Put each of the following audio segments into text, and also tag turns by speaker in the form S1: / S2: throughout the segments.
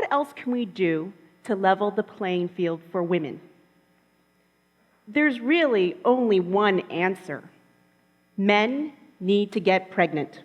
S1: what else can we do to level the playing field for women? There's really only one answer. Men need to get pregnant.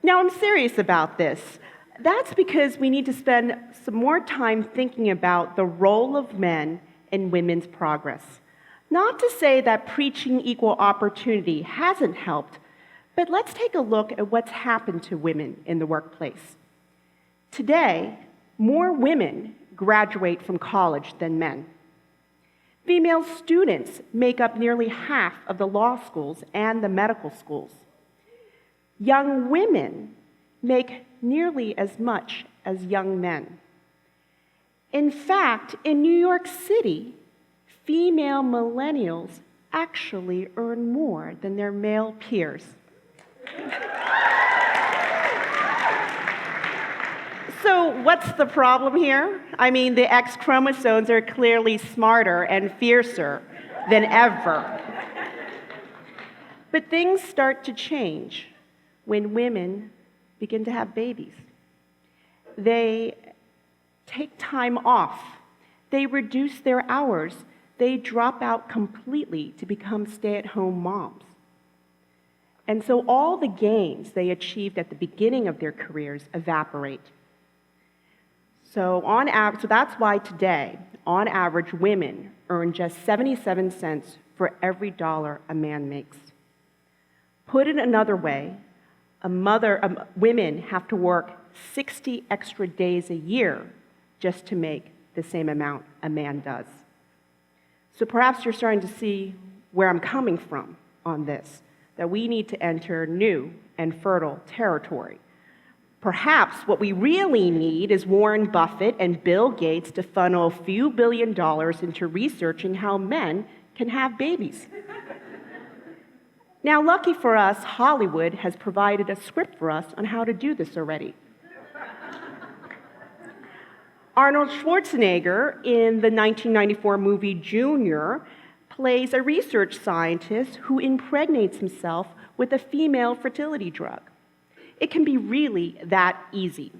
S1: Now, I'm serious about this. That's because we need to spend some more time thinking about the role of men in women's progress. Not to say that preaching equal opportunity hasn't helped, but let's take a look at what's happened to women in the workplace. Today, more women graduate from college than men. Female students make up nearly half of the law schools and the medical schools. Young women make nearly as much as young men. In fact, in New York City, female millennials actually earn more than their male peers. So what's the problem here? I mean, the X chromosomes are clearly smarter and fiercer than ever. But things start to change when women begin to have babies. They take time off. They reduce their hours. They drop out completely to become stay-at-home moms. And so all the gains they achieved at the beginning of their careers evaporate. So that's why today, on average, women earn just 77 cents for every dollar a man makes. Put it another way, women have to work 60 extra days a year just to make the same amount a man does. So perhaps you're starting to see where I'm coming from on this, that we need to enter new and fertile territory. Perhaps what we really need is Warren Buffett and Bill Gates to funnel a few $1 billion into researching how men can have babies. Now, lucky for us, Hollywood has provided a script for us on how to do this already. Arnold Schwarzenegger, in the 1994 movie Junior, plays a research scientist who impregnates himself with a female fertility drug. It can be really that easy.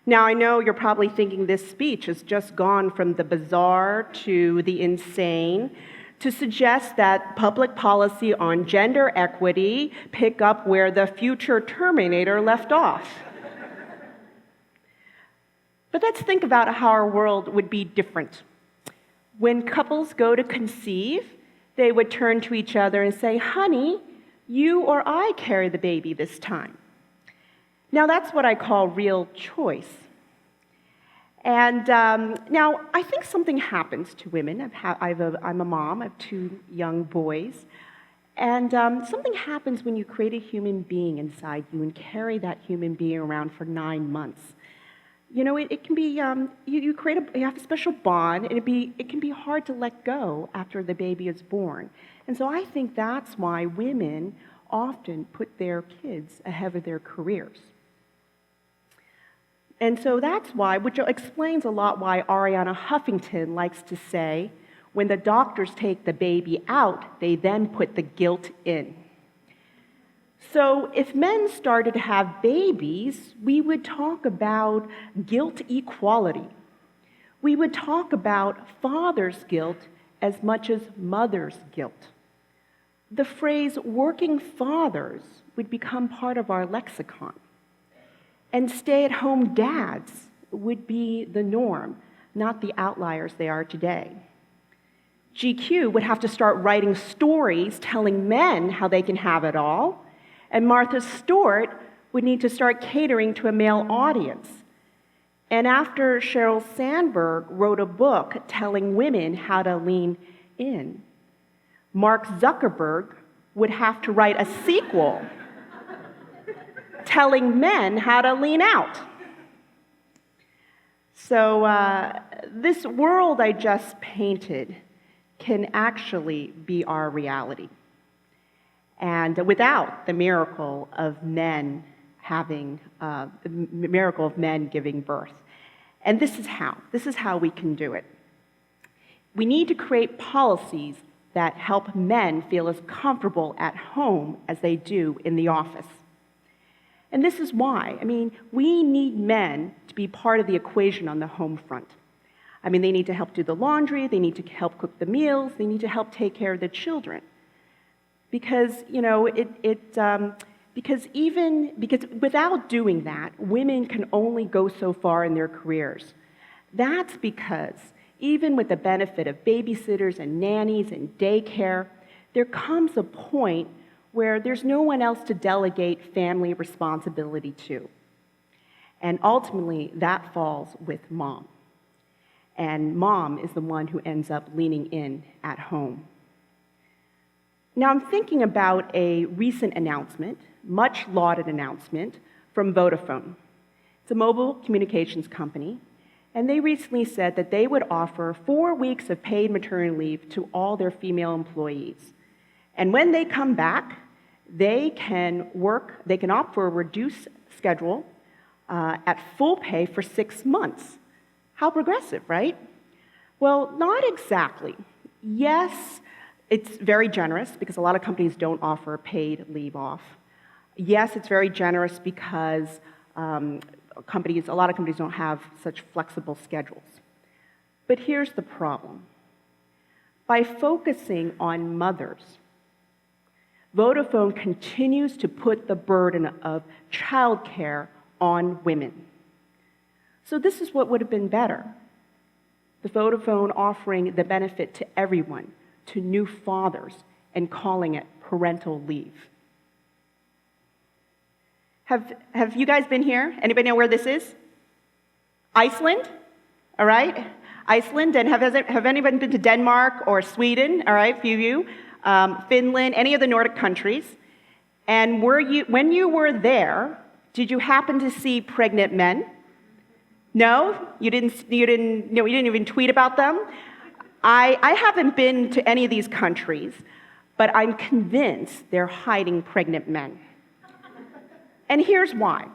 S1: Now, I know you're probably thinking this speech has just gone from the bizarre to the insane, to suggest that public policy on gender equity pick up where the future Terminator left off. But let's think about how our world would be different. When couples go to conceive, they would turn to each other and say, "Honey, you or I carry the baby this time." Now, that's what I call real choice. And now, I think something happens to women. I'm a mom, I have 2 young boys. And something happens when you create a human being inside you and carry that human being around for 9 months. You know, it can be, you have a special bond, and it can be hard to let go after the baby is born. And so I think that's why women often put their kids ahead of their careers. And so that's why, which explains a lot why Arianna Huffington likes to say, when the doctors take the baby out, they then put the guilt in. So if men started to have babies, we would talk about guilt equality. We would talk about father's guilt as much as mother's guilt. The phrase working fathers would become part of our lexicon. And stay-at-home dads would be the norm, not the outliers they are today. GQ would have to start writing stories telling men how they can have it all, and Martha Stewart would need to start catering to a male audience. And after Sheryl Sandberg wrote a book telling women how to lean in, Mark Zuckerberg would have to write a sequel telling men how to lean out. So this world I just painted can actually be our reality. And without the miracle of men giving birth. And this is how we can do it. We need to create policies that help men feel as comfortable at home as they do in the office. And this is why. We need men to be part of the equation on the home front. They need to help do the laundry, they need to help cook the meals, they need to help take care of the children. Because, because without doing that, women can only go so far in their careers. That's because even with the benefit of babysitters and nannies and daycare, there comes a point where there's no one else to delegate family responsibility to. And ultimately, that falls with mom. And mom is the one who ends up leaning in at home. Now, I'm thinking about a recent announcement, much lauded announcement, from Vodafone. It's a mobile communications company, and they recently said that they would offer 4 weeks of paid maternity leave to all their female employees. And when they come back, they can opt for a reduced schedule at full pay for 6 months. How progressive, right? Well, not exactly. Yes, it's very generous because a lot of companies don't offer paid leave off. Yes, it's very generous because a lot of companies don't have such flexible schedules. But here's the problem. By focusing on mothers, Vodafone continues to put the burden of childcare on women. So this is what would have been better. The Vodafone offering the benefit to everyone, to new fathers, and calling it parental leave. Have you guys been here? Anybody know where this is? Iceland? All right. Iceland. And have anybody been to Denmark or Sweden? All right, a few of you. Finland, any of the Nordic countries. And when you were there, did you happen to see pregnant men? No? You didn't even tweet about them? I haven't been to any of these countries, but I'm convinced they're hiding pregnant men. And here's why.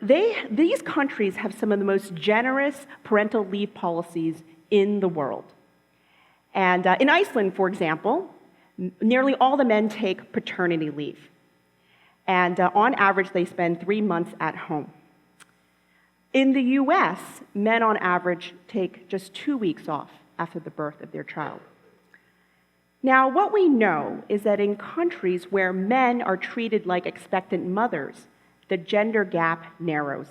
S1: These countries have some of the most generous parental leave policies in the world. And in Iceland, for example, nearly all the men take paternity leave. And on average, they spend 3 months at home. In the US, men on average take just 2 weeks off after the birth of their child. Now, what we know is that in countries where men are treated like expectant mothers, the gender gap narrows.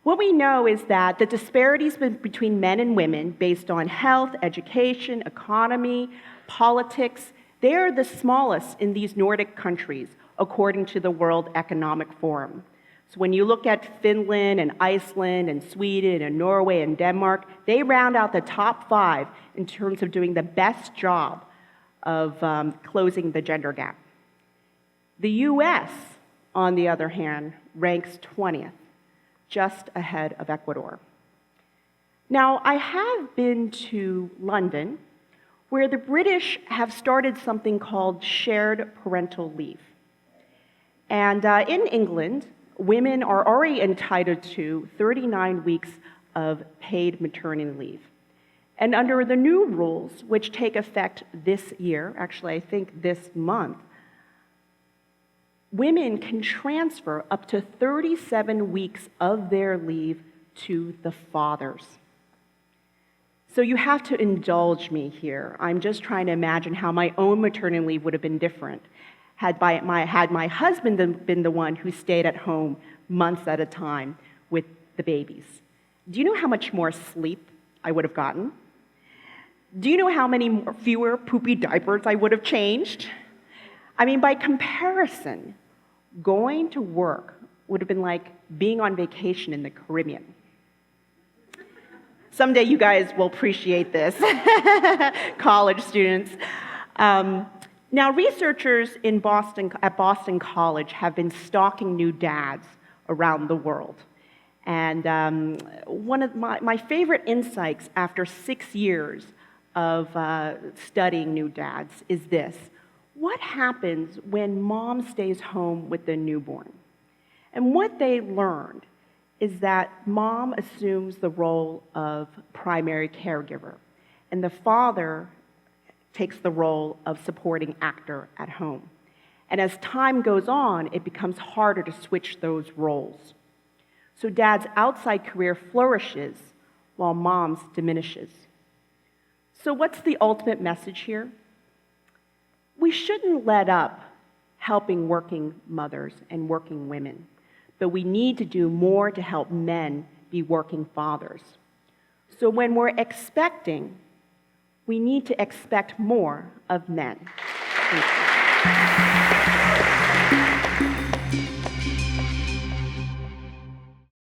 S1: What we know is that the disparities between men and women based on health, education, economy, politics, they are the smallest in these Nordic countries, according to the World Economic Forum. So when you look at Finland and Iceland and Sweden and Norway and Denmark, they round out the top 5 in terms of doing the best job of closing the gender gap. The US, on the other hand, ranks 20th, just ahead of Ecuador. Now, I have been to London, where the British have started something called shared parental leave. And in England, women are already entitled to 39 weeks of paid maternity leave. And under the new rules, which take effect this year, actually I think this month, women can transfer up to 37 weeks of their leave to the fathers. So you have to indulge me here. I'm just trying to imagine how my own maternity leave would have been different had my husband been the one who stayed at home months at a time with the babies. Do you know how much more sleep I would have gotten? Do you know how many fewer poopy diapers I would have changed? By comparison, going to work would have been like being on vacation in the Caribbean. Someday you guys will appreciate this, college students. Now, researchers at Boston College have been stalking new dads around the world. And one of my favorite insights after 6 years of studying new dads is this. What happens when mom stays home with the newborn? And what they learned is that mom assumes the role of primary caregiver, and the father takes the role of supporting actor at home. And as time goes on, it becomes harder to switch those roles. So dad's outside career flourishes while mom's diminishes. So what's the ultimate message here? We shouldn't let up helping working mothers and working women, but we need to do more to help men be working fathers. So when we're expecting, we need to expect more of men. Thank you.